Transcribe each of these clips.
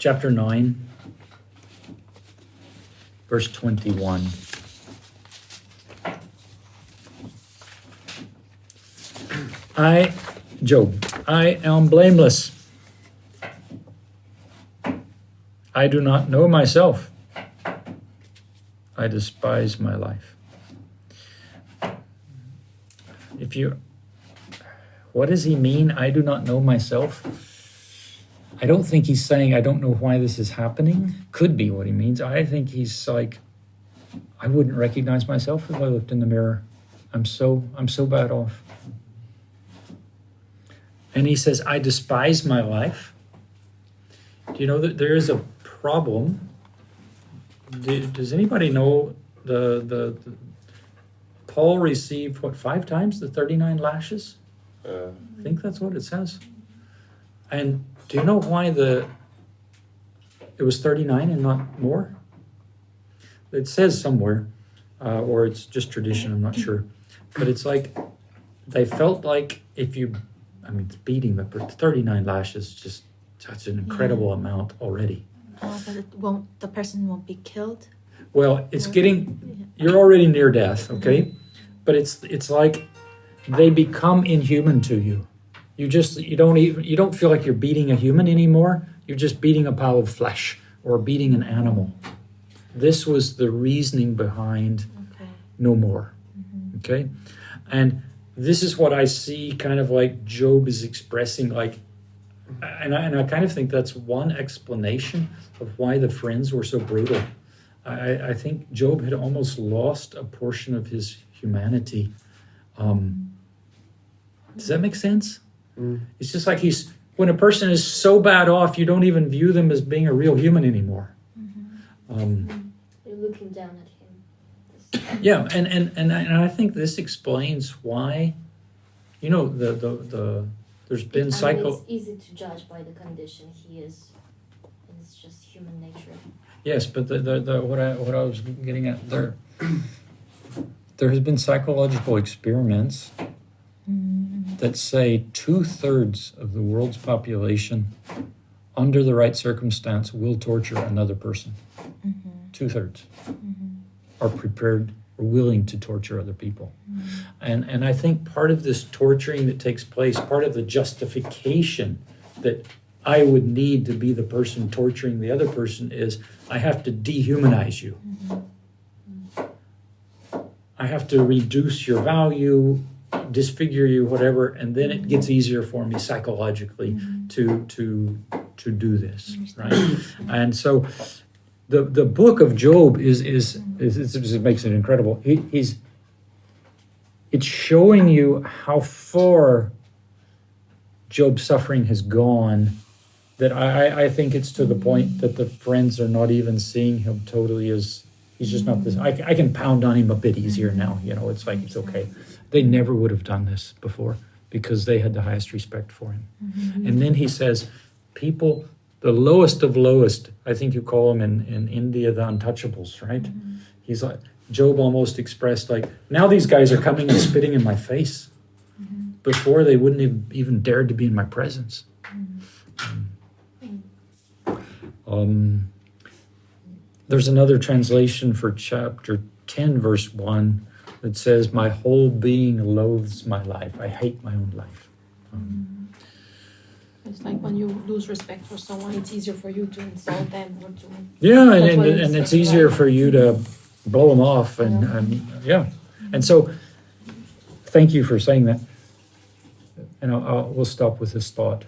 chapter 9, verse 21. Job, I am blameless. I do not know myself. I despise my life. What does he mean? I do not know myself. I don't think he's saying, I don't know why this is happening. Could be what he means. I think he's like, I wouldn't recognize myself if I looked in the mirror. I'm so bad off. And he says, I despise my life. Do you know that there is a problem? Does anybody know the Paul received, 5 times the 39 lashes? I think that's what it says. And do you know why it was 39 and not more? It says somewhere, or it's just tradition, I'm not sure. But it's like, they felt like it's beating, but 39 lashes, just such an incredible amount already. But the person won't be killed? Well, you're already near death, okay? But it's like they become inhuman to you. You don't feel like you're beating a human anymore. You're just beating a pile of flesh or beating an animal. This was the reasoning behind no more, okay? And this is what I see kind of like Job is expressing, like, and I kind of think that's one explanation of why the friends were so brutal. I think Job had almost lost a portion of his humanity. Does that make sense? It's just like when a person is so bad off, you don't even view them as being a real human anymore. You're looking down at him. Yeah, and I think this explains why, there's been It's easy to judge by the condition he is. It's just human nature. Yes, but what I was getting at there has been psychological experiments that say 2/3 of the world's population, under the right circumstance, will torture another person. 2/3 are prepared or willing to torture other people. And I think part of this torturing that takes place, part of the justification that I would need to be the person torturing the other person is I have to dehumanize you. I have to reduce your value, disfigure you, whatever, and then it gets easier for me psychologically to do this, right? And so the book of Job it makes it incredible. It's showing you how far Job's suffering has gone, that I think it's to the point that the friends are not even seeing him totally as, he's just not this. I can pound on him a bit easier now, it's like, it's okay. They never would have done this before because they had the highest respect for him. And then he says, people, the lowest of lowest, I think you call them in India, the untouchables, right? He's like, Job almost expressed like, now these guys are coming and spitting in my face. Before they wouldn't have even dared to be in my presence. There's another translation for chapter 10, verse 1, that says, my whole being loathes my life. I hate my own life. It's like when you lose respect for someone, it's easier for you to insult them or to... Yeah, and it's easier for you to blow them off. And so, thank you for saying that. And we'll stop with this thought.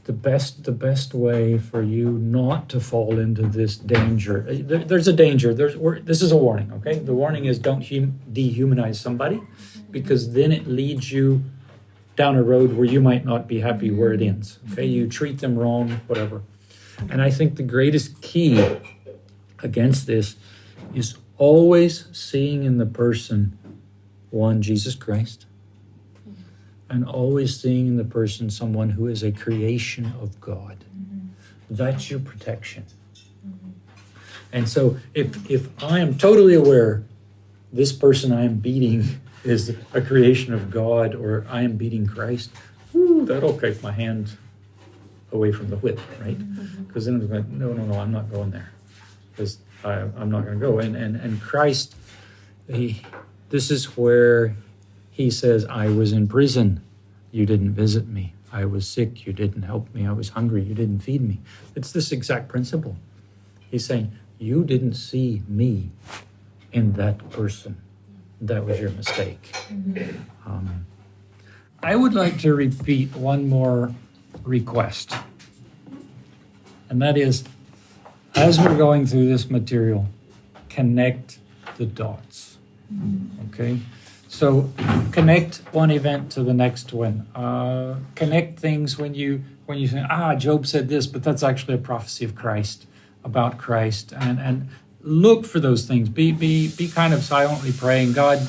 The best way for you not to fall into this danger, there's a danger. This is a warning, okay? The warning is don't dehumanize somebody, because then it leads you down a road where you might not be happy where it ends, okay? You treat them wrong, whatever. And I think the greatest key against this is always seeing in the person, one, Jesus Christ, and always seeing in the person someone who is a creation of God. That's your protection. And so if I am totally aware this person I am beating is a creation of God, or I am beating Christ, that'll keep my hand away from the whip, right? Because then I'm like, no, I'm not going there. Because I'm not going to go. And Christ, this is where he says, I was in prison, you didn't visit me. I was sick, you didn't help me. I was hungry, you didn't feed me. It's this exact principle. He's saying, you didn't see me in that person. That was your mistake. I would like to repeat one more request. And that is, as we're going through this material, connect the dots. Okay? So connect one event to the next one. Connect things when you say, Job said this, but that's actually a prophecy of Christ, about Christ. And look for those things. Be kind of silently praying, God,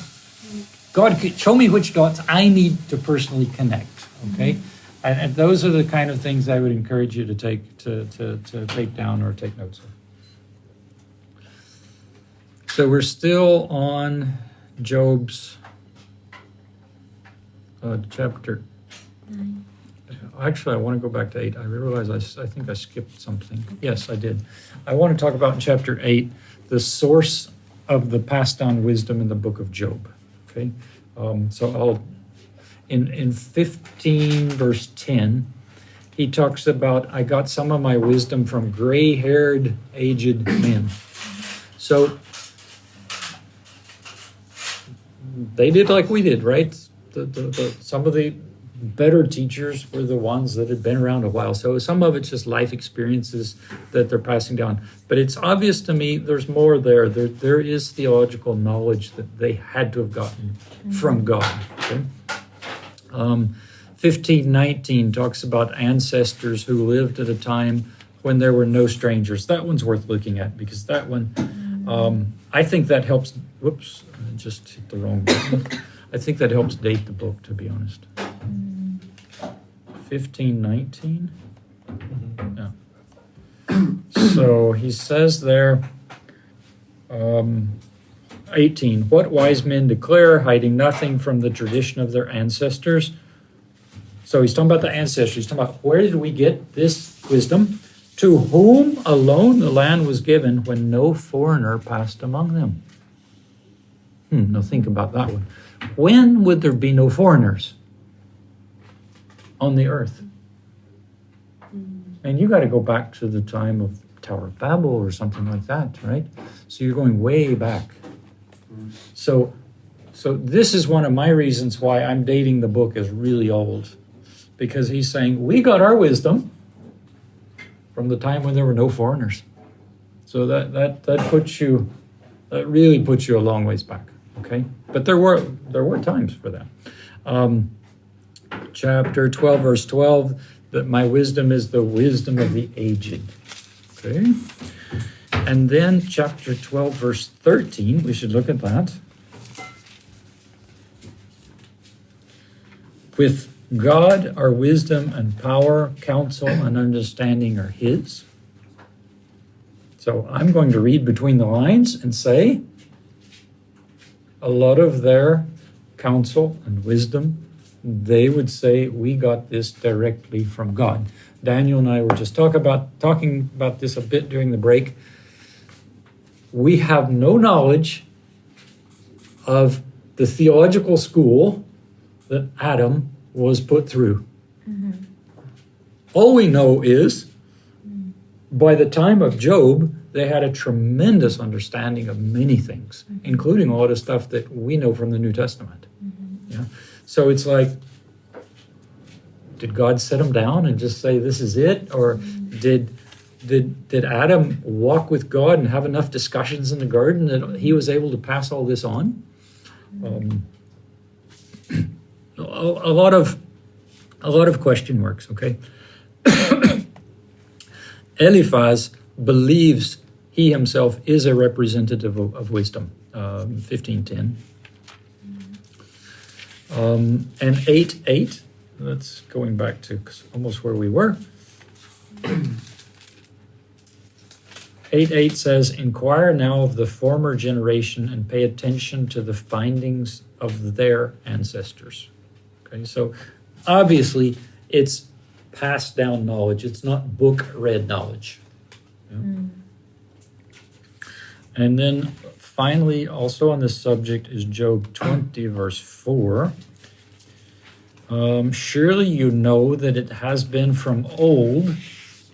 show me which dots I need to personally connect. Okay? And those are the kind of things I would encourage you to take down or take notes of. So we're still on Job's chapter 9. Actually, I want to go back to 8. I realize I think I skipped something. Yes, I did. I want to talk about in chapter 8 the source of the passed down wisdom in the book of Job. Okay, so I'll in 15 verse 10, he talks about, I got some of my wisdom from gray-haired, aged men. So they did like we did, right? Some of the better teachers were the ones that had been around a while. So some of it's just life experiences that they're passing down. But it's obvious to me there's more there. There is theological knowledge that they had to have gotten from God. Okay? 15:19 talks about ancestors who lived at a time when there were no strangers. That one's worth looking at because that one, I think that helps. Whoops, I just hit the wrong button. I think that helps date the book, to be honest. 15:19. Yeah. So he says there, 18, what wise men declare, hiding nothing from the tradition of their ancestors. So he's talking about the ancestors. He's talking about where did we get this wisdom? To whom alone the land was given when no foreigner passed among them. Now think about that one. When would there be no foreigners on the earth? And you got to go back to the time of Tower of Babel or something like that, right? So you're going way back. So this is one of my reasons why I'm dating the book as really old, because he's saying we got our wisdom from the time when there were no foreigners. So that really puts you a long ways back. Okay, but there were times for that. Chapter 12, verse 12, that my wisdom is the wisdom of the aged. Okay, and then chapter 12, verse 13, we should look at that. With God, our wisdom and power, counsel and understanding are His. So I'm going to read between the lines and say, a lot of their counsel and wisdom, they would say, we got this directly from God. Daniel and I were just talking about this a bit during the break. We have no knowledge of the theological school that Adam was put through. All we know is, by the time of Job, they had a tremendous understanding of many things, including a lot of stuff that we know from the New Testament. Yeah. So it's like, did God set them down and just say, this is it? Or did Adam walk with God and have enough discussions in the garden that he was able to pass all this on? A lot of question marks, okay? Eliphaz believes he himself is a representative of wisdom, 15:10. And 8:8, that's going back to almost where we were. 8:8 says, inquire now of the former generation and pay attention to the findings of their ancestors. Okay, so obviously it's passed down knowledge. It's not book read knowledge. Yeah. And then finally, also on this subject is Job 20, verse 4. Surely you know that it has been from old,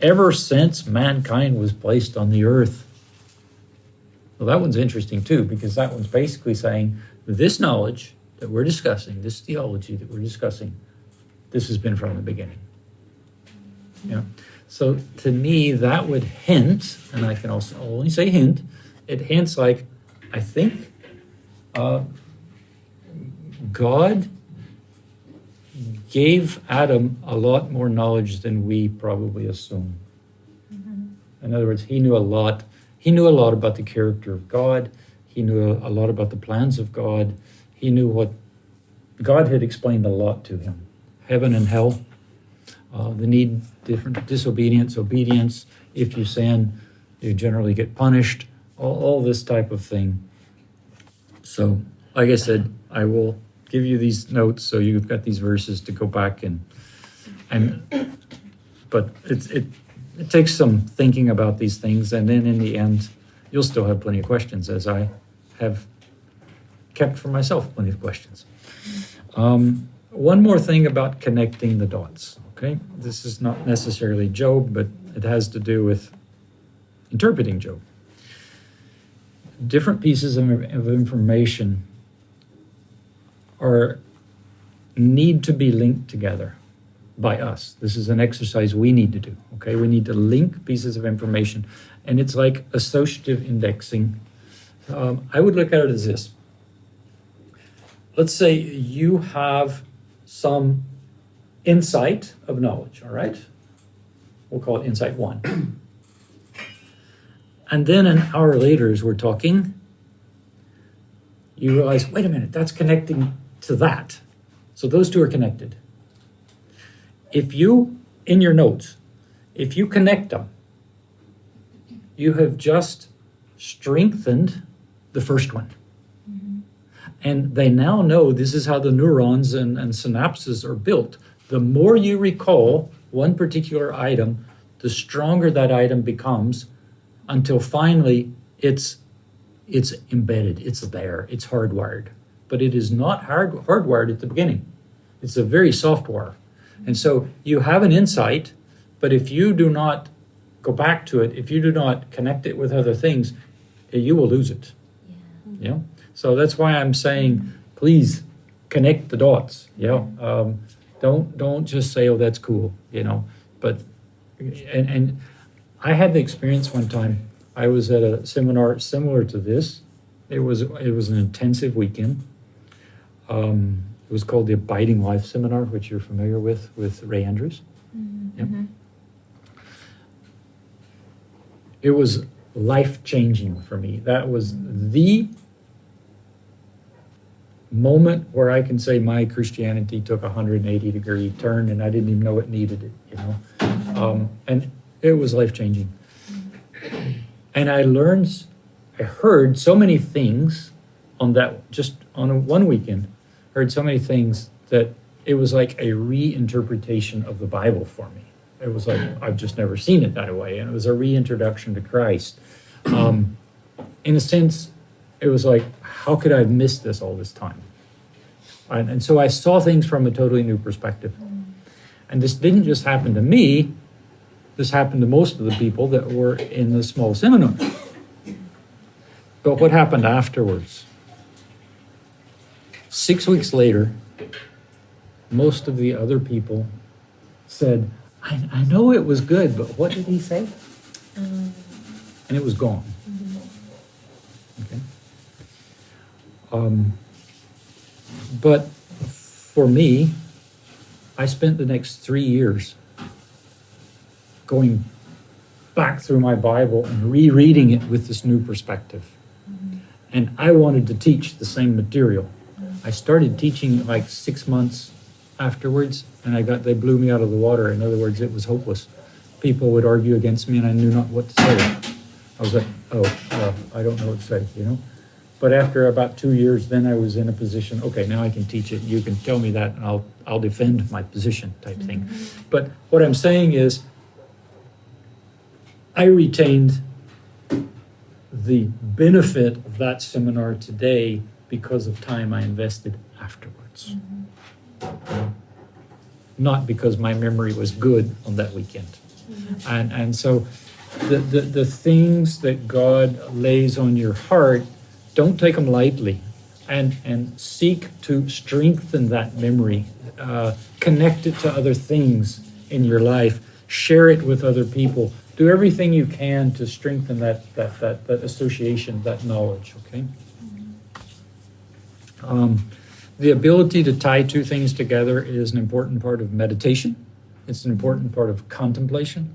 ever since mankind was placed on the earth. Well, that one's interesting too, because that one's basically saying this knowledge that we're discussing, this theology that we're discussing, this has been from the beginning. Yeah. So to me, that would hint, and I can also only say hint, it hints like, I think God gave Adam a lot more knowledge than we probably assume. In other words, he knew a lot. He knew a lot about the character of God. He knew a lot about the plans of God. He knew what God had explained a lot to him. Heaven and hell, the need, different disobedience, obedience. If you sin, you generally get punished. All this type of thing. So, like I said, I will give you these notes so you've got these verses to go back but it takes some thinking about these things, and then in the end, you'll still have plenty of questions, as I have kept for myself plenty of questions. One more thing about connecting the dots, okay? This is not necessarily Job, but it has to do with interpreting Job. Different pieces of information need to be linked together by us. This is an exercise we need to do, okay? We need to link pieces of information, and it's like associative indexing. I would look at it as this. Let's say you have some insight of knowledge, all right? We'll call it insight 1. And then an hour later, as we're talking, you realize, wait a minute, that's connecting to that. So those two are connected. If you, in your notes, if you connect them, you have just strengthened the first one. And they now know this is how the neurons and synapses are built. The more you recall one particular item, the stronger that item becomes, until finally it's embedded, it's there, it's hardwired. But it is not hardwired at the beginning. It's a very soft wire. And so you have an insight, but if you do not go back to it, if you do not connect it with other things, you will lose it. Yeah. So that's why I'm saying, please connect the dots. Yeah. Don't just say, oh, that's cool, But and I had the experience one time. I was at a seminar similar to this. It was an intensive weekend. It was called the Abiding Life Seminar, which you're familiar with Ray Andrews. Yep. It was life-changing for me. That was the moment where I can say my Christianity took a 180-degree turn, and I didn't even know it needed it, and it was life-changing. And I heard so many things on one weekend, heard so many things that it was like a reinterpretation of the Bible for me. It was like, I've just never seen it that way. And it was a reintroduction to Christ. In a sense, it was like, how could I have missed this all this time? And so I saw things from a totally new perspective. And this didn't just happen to me. This happened to most of the people that were in the small seminar. But what happened afterwards? 6 weeks later, most of the other people said, I know it was good, but what did he say? And it was gone. Okay. But for me, I spent the next 3 years going back through my Bible and rereading it with this new perspective. And I wanted to teach the same material. I started teaching like 6 months afterwards, and they blew me out of the water. In other words, it was hopeless. People would argue against me, and I knew not what to say. I was like, I don't know what to say, But after about 2 years, then I was in a position, okay, now I can teach it. You can tell me that, and I'll defend my position type thing. But what I'm saying is, I retained the benefit of that seminar today because of time I invested afterwards. Not because my memory was good on that weekend. And so the things that God lays on your heart, don't take them lightly, and seek to strengthen that memory. Connect it to other things in your life. Share it with other people. Do everything you can to strengthen that association, that knowledge, okay? The ability to tie two things together is an important part of meditation. It's an important part of contemplation.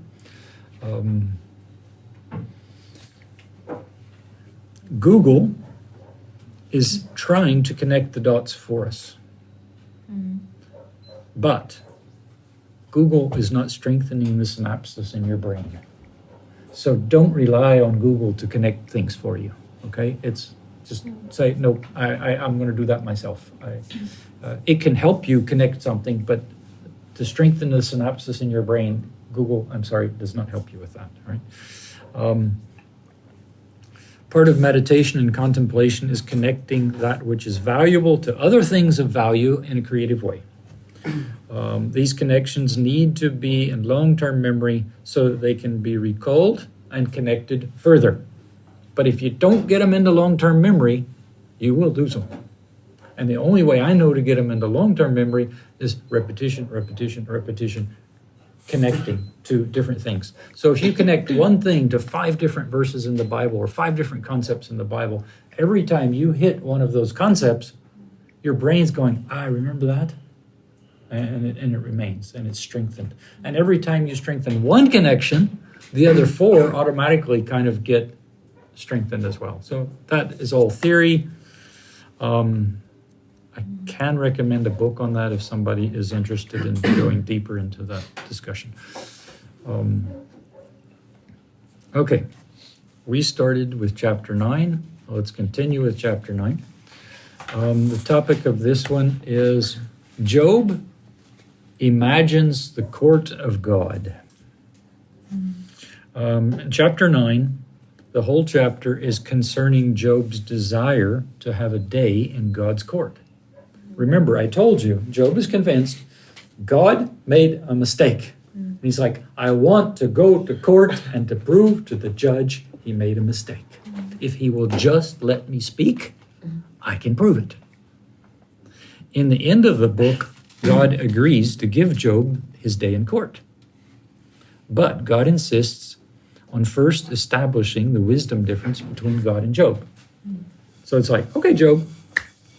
Google is trying to connect the dots for us. But Google is not strengthening the synapses in your brain. So don't rely on Google to connect things for you, okay? It's just say, no, I'm going to do that myself. It can help you connect something, but to strengthen the synapses in your brain, Google, I'm sorry, does not help you with that, right? Part of meditation and contemplation is connecting that which is valuable to other things of value in a creative way. These connections need to be in long-term memory so that they can be recalled and connected further. But if you don't get them into long-term memory, you will lose them. And the only way I know to get them into long-term memory is repetition, repetition, repetition, connecting to different things. So if you connect one thing to 5 different verses in the Bible or 5 different concepts in the Bible, every time you hit one of those concepts, your brain's going, I remember that. And it remains, and it's strengthened. And every time you strengthen one connection, the other 4 automatically kind of get strengthened as well. So that is all theory. I can recommend a book on that if somebody is interested in going deeper into that discussion. Okay, we started with chapter 9. Let's continue with chapter 9. The topic of this one is Job imagines the court of God. Chapter 9, the whole chapter is concerning Job's desire to have a day in God's court. Remember, I told you, Job is convinced God made a mistake. And he's like, I want to go to court and to prove to the judge he made a mistake. If he will just let me speak, I can prove it. In the end of the book, God agrees to give Job his day in court. But God insists on first establishing the wisdom difference between God and Job. So it's like, okay, Job,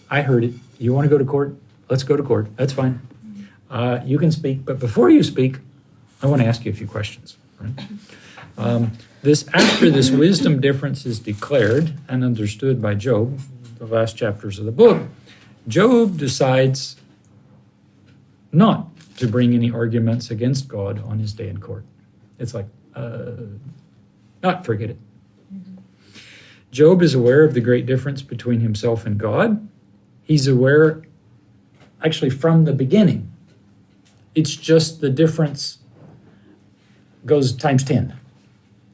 I heard it. You want to go to court? Let's go to court. That's fine. You can speak. But before you speak, I want to ask you a few questions. Right? After this wisdom difference is declared and understood by Job, the last chapters of the book, Job decides not to bring any arguments against God on his day in court. It's like, forget it. Job is aware of the great difference between himself and God. He's aware, actually, from the beginning. It's just the difference goes times 10.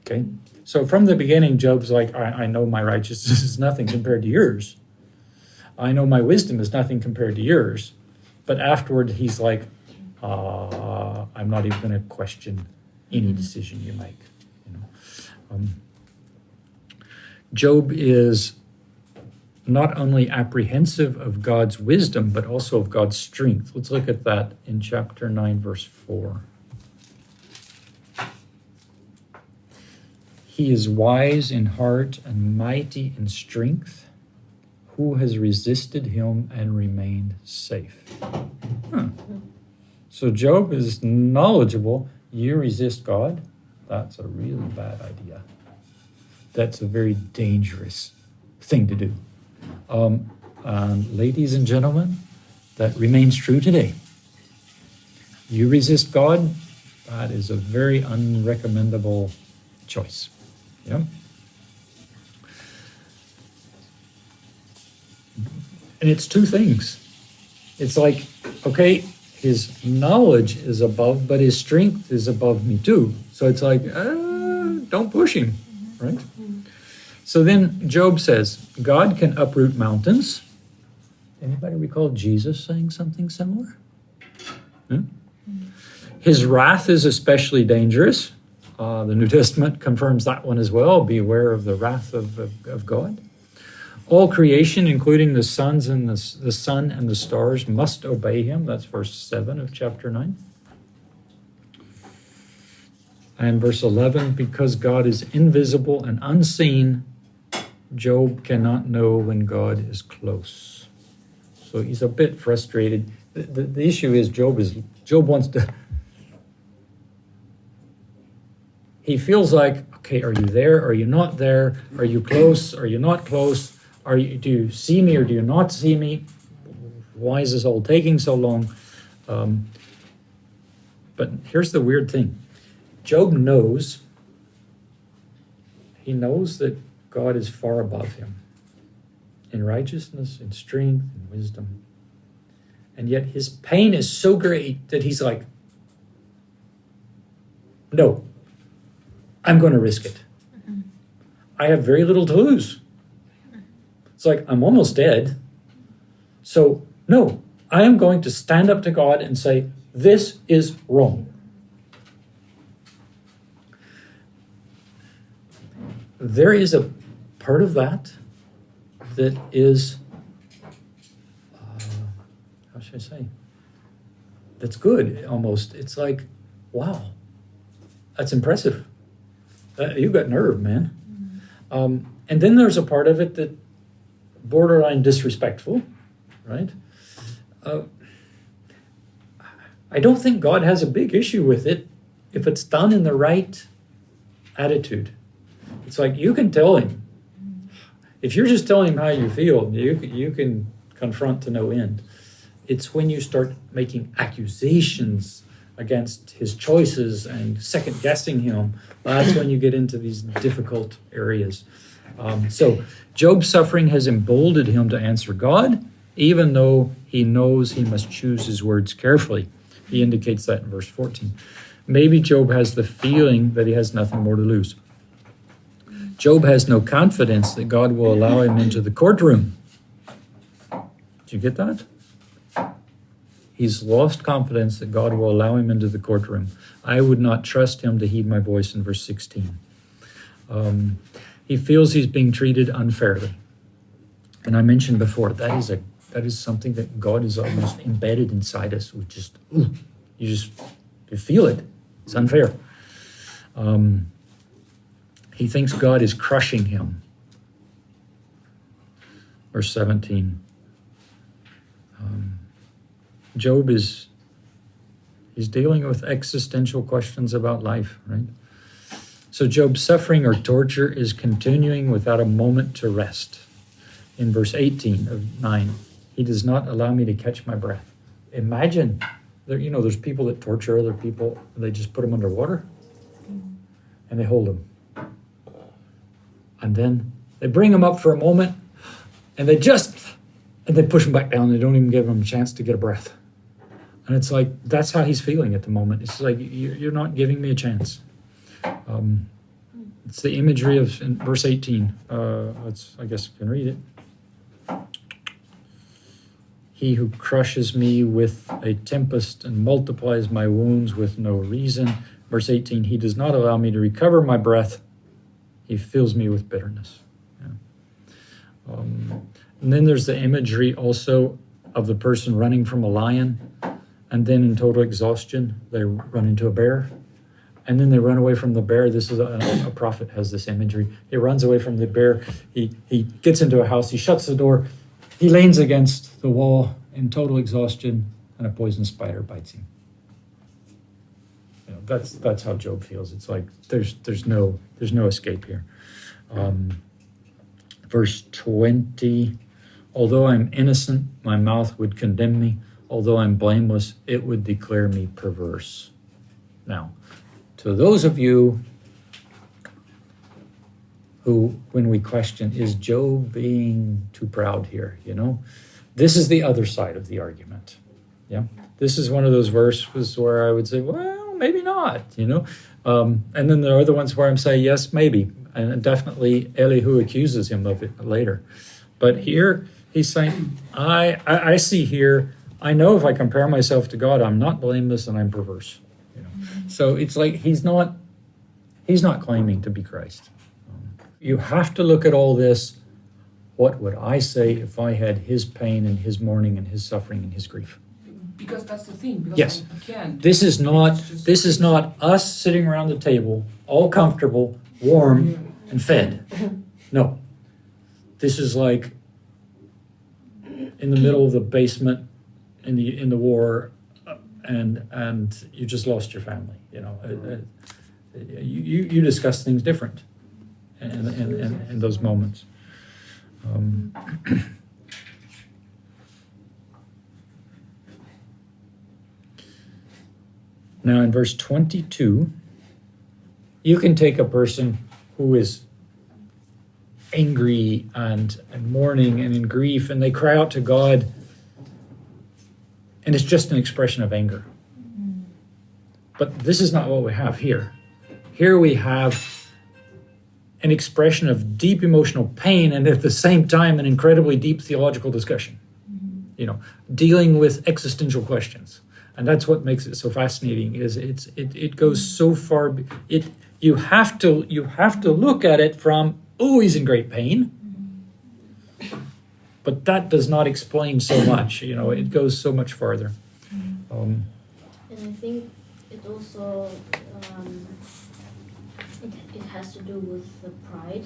Okay? So from the beginning, Job's like, I know my righteousness is nothing compared to yours. I know my wisdom is nothing compared to yours. But afterward, he's like, I'm not even going to question any decision you make. Job is not only apprehensive of God's wisdom, but also of God's strength. Let's look at that in chapter 9, verse 4. He is wise in heart and mighty in strength. Who has resisted him and remained safe? So Job is knowledgeable. You resist God, that's a really bad idea. That's a very dangerous thing to do. Ladies and gentlemen, that remains true today. You resist God, that is a very unrecommendable choice. Yeah. And it's two things. It's like, okay, his knowledge is above, but his strength is above me too. So it's like, don't push him, right? So then Job says, God can uproot mountains. Anybody recall Jesus saying something similar? His wrath is especially dangerous. The New Testament confirms that one as well. Beware of the wrath of God. All creation, including the suns and the sun and the stars, must obey him. That's verse 7 of chapter 9. And verse 11, because God is invisible and unseen, Job cannot know when God is close. So he's a bit frustrated. The issue is Job wants to... He feels like, okay, are you there? Are you not there? Are you close? Are you not close? Do you see me or do you not see me? Why is this all taking so long? But here's the weird thing. Job knows, he knows that God is far above him in righteousness, in strength, in wisdom. And yet his pain is so great that he's like, no, I'm going to risk it. I have very little to lose. It's like, I'm almost dead. So, no, I am going to stand up to God and say, this is wrong. There is a part of that is, how should I say? That's good, almost. It's like, wow, that's impressive. You got nerve, man. And then there's a part of it that borderline disrespectful, right? I don't think God has a big issue with it if it's done in the right attitude. It's like you can tell him. If you're just telling him how you feel, you can confront to no end. It's when you start making accusations against his choices and second guessing him, that's when you get into these difficult areas. So Job's suffering has emboldened him to answer God, even though he knows he must choose his words carefully. He indicates that in verse 14. Maybe Job has the feeling that he has nothing more to lose. Job has no confidence that God will allow him into the courtroom. Did you get that? He's lost confidence that God will allow him into the courtroom. I would not trust him to heed my voice in verse 16. He feels he's being treated unfairly. And I mentioned before, that is something that God is almost embedded inside us. You feel it. It's unfair. He thinks God is crushing him. Verse 17. Job he's dealing with existential questions about life, right? So Job's suffering or torture is continuing without a moment to rest. In verse 18 of 9, he does not allow me to catch my breath. Imagine, there's people that torture other people, and they just put them underwater, and they hold them. And then they bring them up for a moment, and they push them back down. They don't even give them a chance to get a breath. And it's like, that's how he's feeling at the moment. It's like, you're not giving me a chance. It's the imagery of in verse 18. I guess we can read it. He who crushes me with a tempest and multiplies my wounds with no reason. Verse 18, he does not allow me to recover my breath. He fills me with bitterness. Yeah. And then there's the imagery also of the person running from a lion, and then in total exhaustion, they run into a bear. And then they run away from the bear. This is a prophet has this imagery. He runs away from the bear. He gets into a house. He shuts the door. He leans against the wall in total exhaustion, and a poison spider bites him. That's how Job feels. It's like there's no escape here. Verse 20. Although I'm innocent, my mouth would condemn me. Although I'm blameless, it would declare me perverse. Now, to those of you who, when we question, is Job being too proud here? This is the other side of the argument. Yeah, this is one of those verses where I would say, well, maybe not, and then there are other ones where I'm saying, yes, maybe, and definitely Elihu accuses him of it later. But here he's saying, I see here, I know if I compare myself to God, I'm not blameless and I'm perverse. So it's like he's not claiming to be Christ. You have to look at all this. What would I say if I had his pain and his mourning and his suffering and his grief? Because that's the thing. Because Yes. I can't. This is not us sitting around the table, all comfortable, warm, and fed. No. This is like in the middle of the basement in the war, and you just lost your family. You discuss things different in those moments. Now in verse 22, you can take a person who is angry and mourning and in grief, and they cry out to God, and it's just an expression of anger. But this is not what we have here. Here we have an expression of deep emotional pain and at the same time an incredibly deep theological discussion, dealing with existential questions. And that's what makes it so fascinating. Is it goes so far. You have to look at it from, oh, he's in great pain, but that does not explain so much. It goes so much farther. And I think it also it has to do with the pride,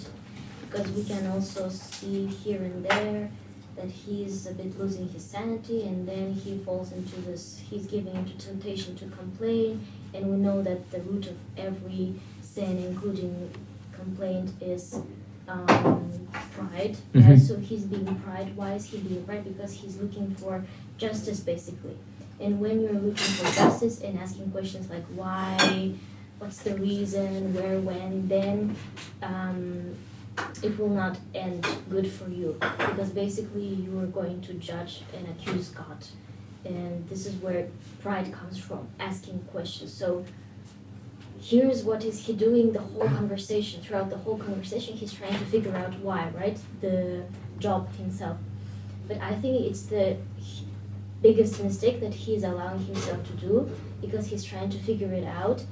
because we can also see here and there that he's a bit losing his sanity, and then he falls into this, he's giving into temptation to complain, and we know that the root of every sin, including complaint, is pride, right? So he's being pride. Why is he being pride? Because he's looking for justice, basically. And when you're looking for justice and asking questions like why, what's the reason, where, when, then it will not end good for you, because basically you are going to judge and accuse God. And this is where pride comes from, asking questions. So here's what is he doing the whole conversation. Throughout the whole conversation, he's trying to figure out why, right? The Job himself. But I think it's the biggest mistake that he's allowing himself to do, because he's trying to figure it out.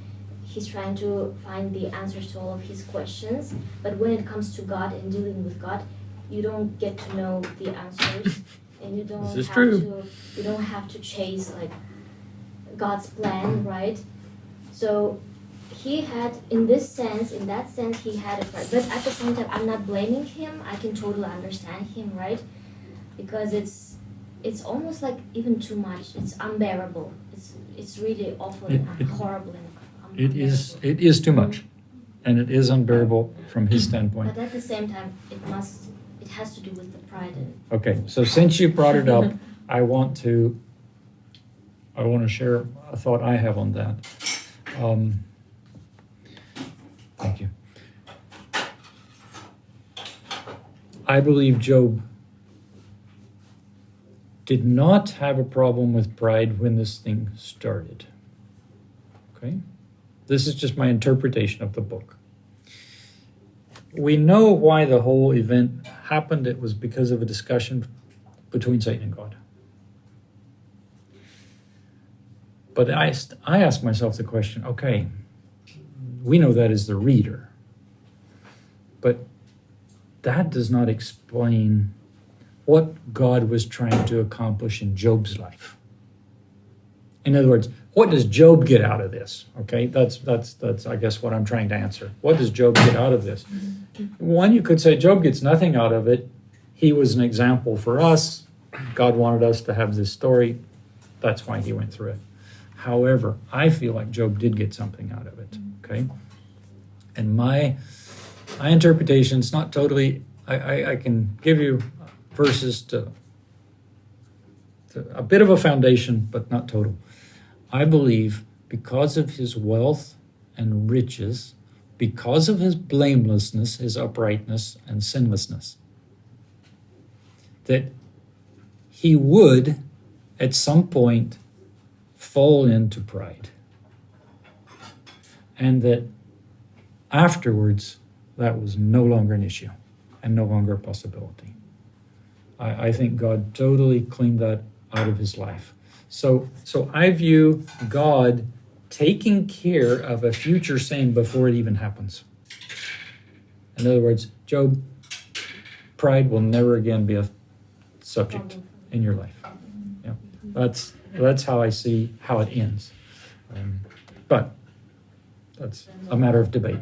He's trying to find the answers to all of his questions. But when it comes to God and dealing with God, you don't get to know the answers, and you don't have to chase like God's plan, right? So he had, in that sense, he had a pride. But at the same time, I'm not blaming him. I can totally understand him, right? Because it's almost like even too much. It's unbearable. It's really awful and horrible and unbearable. It is too much, and it is unbearable from his standpoint. But at the same time, it has to do with the pride. Okay, so since you brought it up, I want to share a thought I have on that. Thank you. I believe Job did not have a problem with pride when this thing started. Okay? This is just my interpretation of the book. We know why the whole event happened. It was because of a discussion between Satan and God. But I asked myself the question, okay, we know that is the reader, but that does not explain what God was trying to accomplish in Job's life. In other words, what does Job get out of this? Okay, that's I guess what I'm trying to answer. What does Job get out of this? One, you could say Job gets nothing out of it. He was an example for us. God wanted us to have this story. That's why he went through it. However, I feel like Job did get something out of it. Okay, and my interpretation is not totally. I can give you verses to a bit of a foundation, but not total. I believe because of his wealth and riches, because of his blamelessness, his uprightness and sinlessness, that he would at some point fall into pride. And that afterwards, that was no longer an issue and no longer a possibility. I think God totally cleaned that out of his life. So I view God taking care of a future sin before it even happens. In other words, Job, pride will never again be a subject in your life. Yeah, that's how I see how it ends. But that's a matter of debate.